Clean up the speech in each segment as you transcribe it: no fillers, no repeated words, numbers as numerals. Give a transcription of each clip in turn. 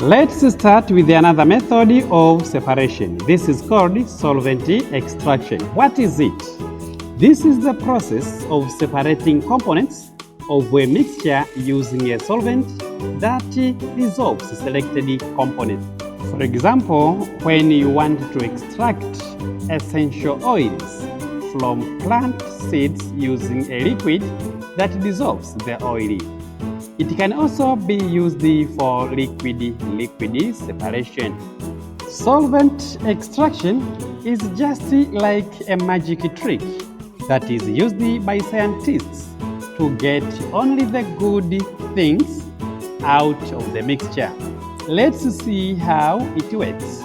Let's start with another method of separation. This is called solvent extraction. What is it? This is the process of separating components of a mixture using a solvent that dissolves selected components. For example, when you want to extract essential oils from plant seeds using a liquid that dissolves the oil. It can also be used for liquid separation. Solvent extraction is just like a magic trick that is used by scientists to get only the good things out of the mixture. Let's see how it works.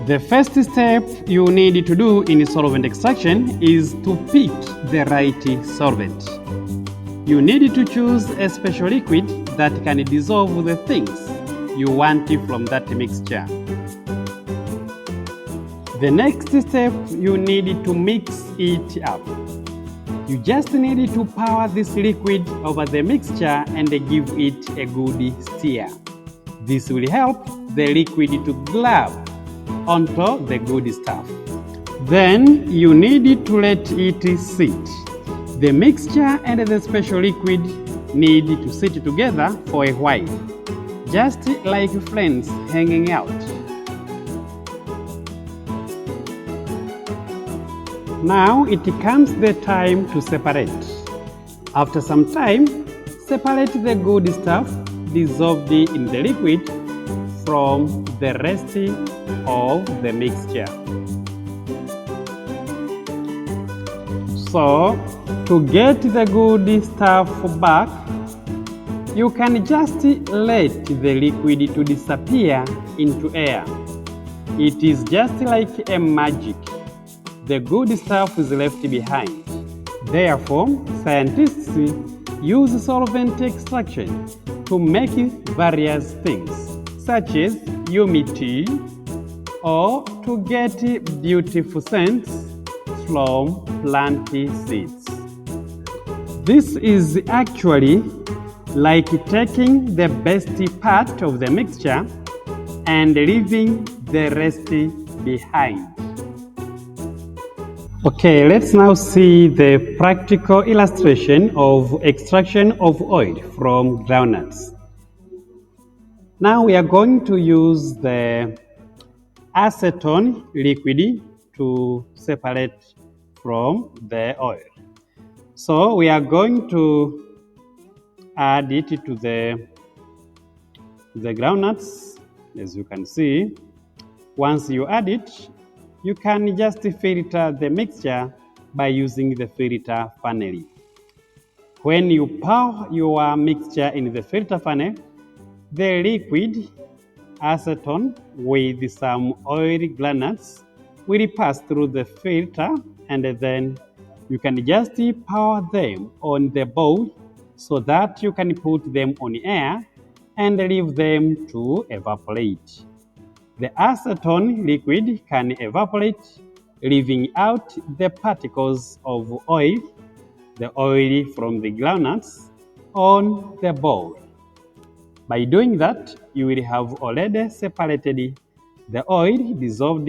The first step you need to do in solvent extraction is to pick the right solvent. You need to choose a special liquid that can dissolve the things you want from that mixture. The next step, you need to mix it up. You just need to pour this liquid over the mixture and give it a good stir. This will help the liquid to grab onto the good stuff. Then you need to let it sit. The mixture and the special liquid need to sit together for a while, just like friends hanging out. Now it comes the time to separate. After some time, separate the good stuff dissolved in the liquid from the rest of the mixture. So, to get the good stuff back, you can just let the liquid to disappear into air. It is just like a magic. The good stuff is left behind. Therefore, scientists use solvent extraction to make various things, such as yummy tea, or to get beautiful scents from plant seeds. This is actually like taking the best part of the mixture and leaving the rest behind. Okay, let's now see the practical illustration of extraction of oil from groundnuts. Now we are going to use the acetone liquid to separate from the oil. So we are going to add it to the groundnuts, as you can see. Once you add it, you can just filter the mixture by using the filter funnel. When you pour your mixture in the filter funnel, the liquid acetone with some oil granules will pass through the filter, and then you can just pour them on the bowl so that you can put them on air and leave them to evaporate. The acetone liquid can evaporate, leaving out the particles of oil, the oil from the groundnuts, on the bowl. By doing that, you will have already separated the oil dissolved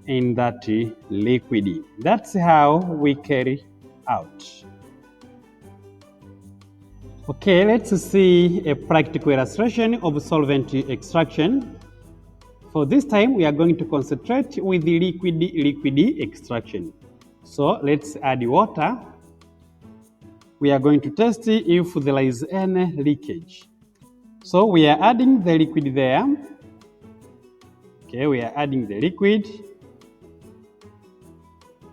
in that liquid. That's how we carry out. Okay, let's see a practical illustration of solvent extraction. For this time, we are going to concentrate with the liquid extraction. So let's add water. We are going to test if there is any leakage. So we are adding the liquid there. Okay, we are adding the liquid.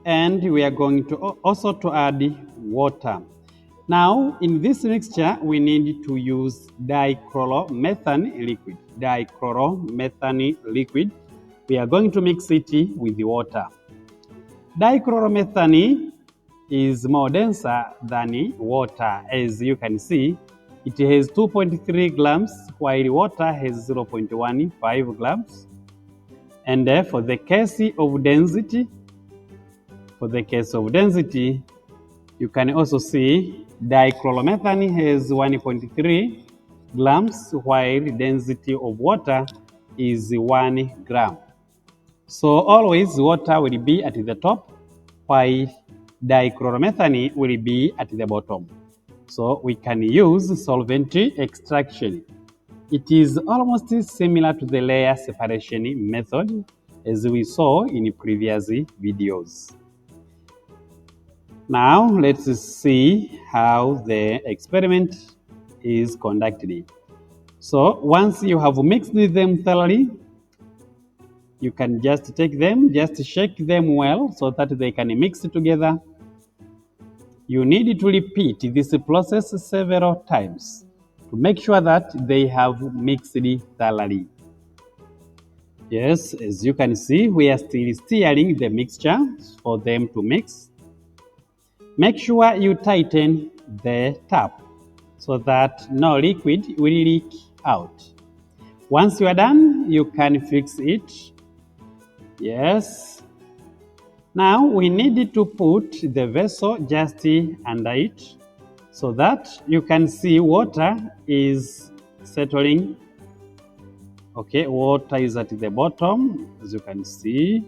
And we are going to also to add water. Now, in this mixture, we need to use dichloromethane liquid. Dichloromethane liquid. We are going to mix it with the water. Dichloromethane is more denser than water. As you can see, it has 2.3 grams, while water has 0.15 grams. And for the case of density, you can also see dichloromethane has 1.3 grams, while density of water is 1 gram. So always water will be at the top, while dichloromethane will be at the bottom. So we can use solvent extraction. It is almost similar to the layer separation method as we saw in previous videos. Now let's see how the experiment is conducted. So once you have mixed them thoroughly, you can just take them, just shake them well so that they can mix together. You need to repeat this process several times to make sure that they have mixed thoroughly. Yes, as you can see, we are still stirring the mixture for them to mix. Make sure you tighten the tap so that no liquid will leak out. Once you are done, you can fix it. Yes. Now we need to put the vessel just under it so that you can see water is settling. Okay, water is at the bottom, as you can see.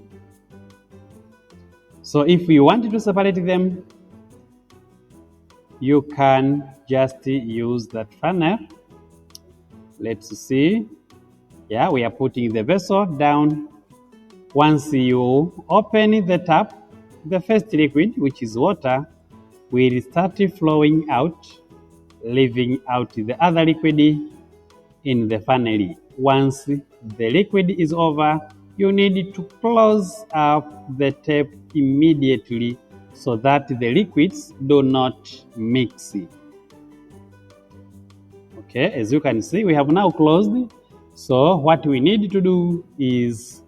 So if you want to separate them, you can just use that funnel. Let's see. Yeah, we are putting the vessel down. Once you open the tap, the first liquid, which is water, will start flowing out, leaving out the other liquid in the funnel. Once the liquid is over, you need to close up the tap immediately so that the liquids do not mix. Okay, as you can see, we have now closed. So what we need to do is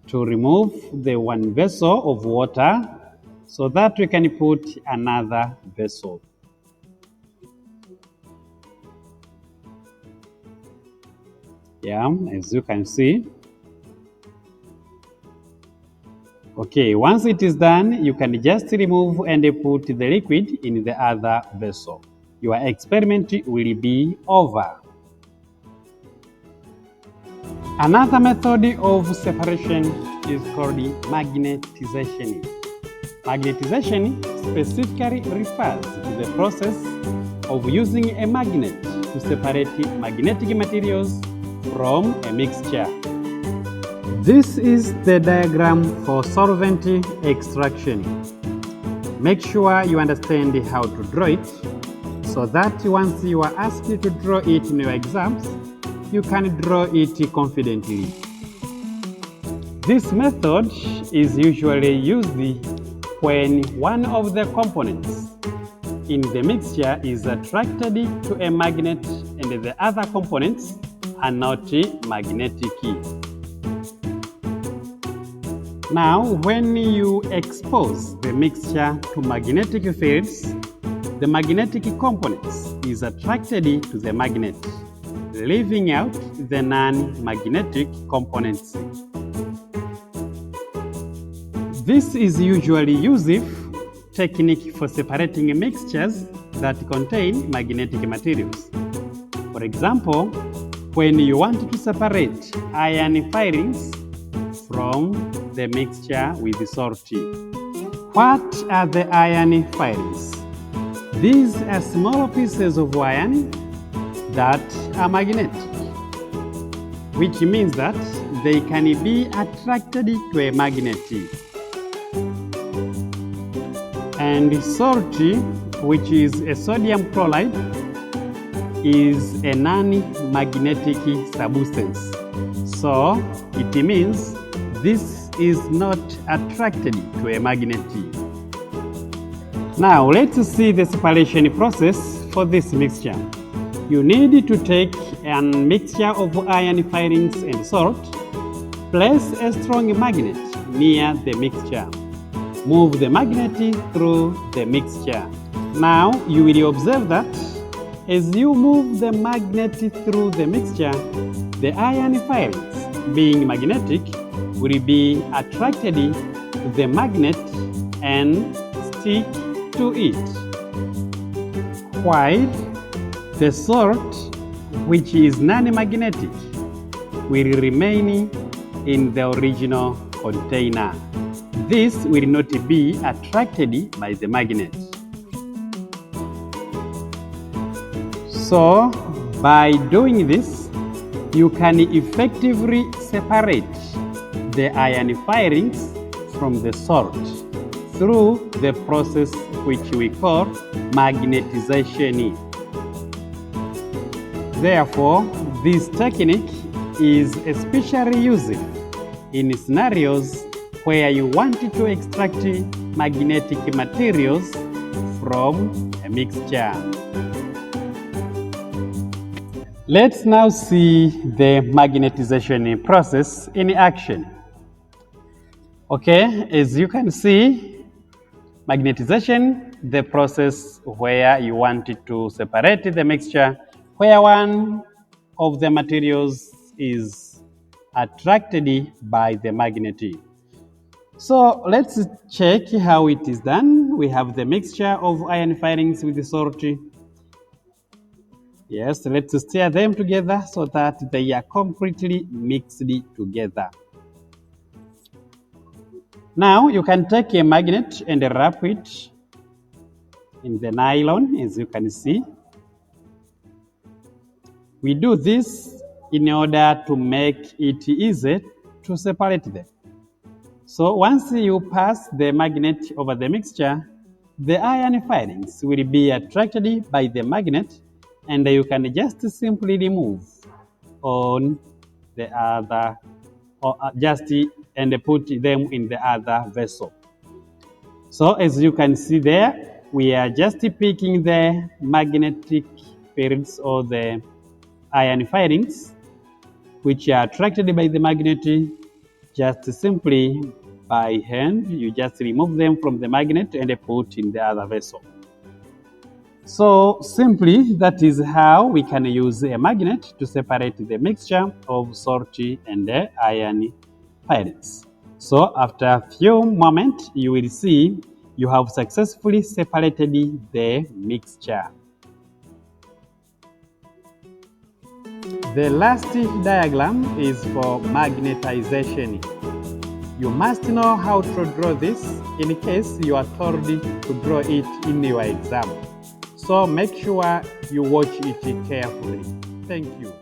to remove the one vessel of water so that we can put another vessel. Yeah, as you can see. Okay, once it is done, you can just remove and put the liquid in the other vessel. Your experiment will be over. Another method of separation is called magnetization. Magnetization specifically refers to the process of using a magnet to separate magnetic materials from a mixture. This is the diagram for solvent extraction. Make sure you understand how to draw it so that once you are asked to draw it in your exams, you can draw it confidently. This method is usually used when one of the components in the mixture is attracted to a magnet and the other components are not magnetic. Now, when you expose the mixture to magnetic fields, the magnetic components is attracted to the magnet, leaving out the non-magnetic components. This is usually used technique for separating mixtures that contain magnetic materials. For example, when you want to separate iron filings from the mixture with salt. What are the iron filings? These are small pieces of iron that are magnetic, which means that they can be attracted to a magnet. And salt, which is a sodium chloride, is a non-magnetic substance. So it means this is not attracted to a magnet. Now let's see the separation process for this mixture. You need to take a mixture of iron filings and salt, place a strong magnet near the mixture. Move the magnet through the mixture. Now you will observe that as you move the magnet through the mixture, the iron filings, being magnetic, will be attracted to the magnet and stick to it, while the salt which is non-magnetic, will remain in the original container. This will not be attracted by the magnet. So, by doing this, you can effectively separate the iron filings from the salt through the process which we call magnetization. Therefore, this technique is especially useful in scenarios where you want to extract magnetic materials from a mixture. Let's now see the magnetization process in action. Okay, as you can see, magnetization, the process where you want to separate the mixture, where one of the materials is attracted by the magnet. So let's check how it is done. We have the mixture of iron filings with the salt. Yes, let's stir them together so that they are completely mixed together. Now you can take a magnet and wrap it in the nylon, as you can see. We do this in order to make it easy to separate them. So once you pass the magnet over the mixture, the iron filings will be attracted by the magnet, and you can just simply remove on the other, or and put them in the other vessel. So as you can see there, we are just picking the magnetic fields or the iron filings which are attracted by the magnet. Just simply by hand, you just remove them from the magnet and put in the other vessel. So simply, that is how we can use a magnet to separate the mixture of salt and the iron filings. So after a few moments, you will see you have successfully separated the mixture. The last diagram is for magnetization. You must know how to draw this in case you are told to draw it in your exam. So make sure you watch it carefully. Thank you.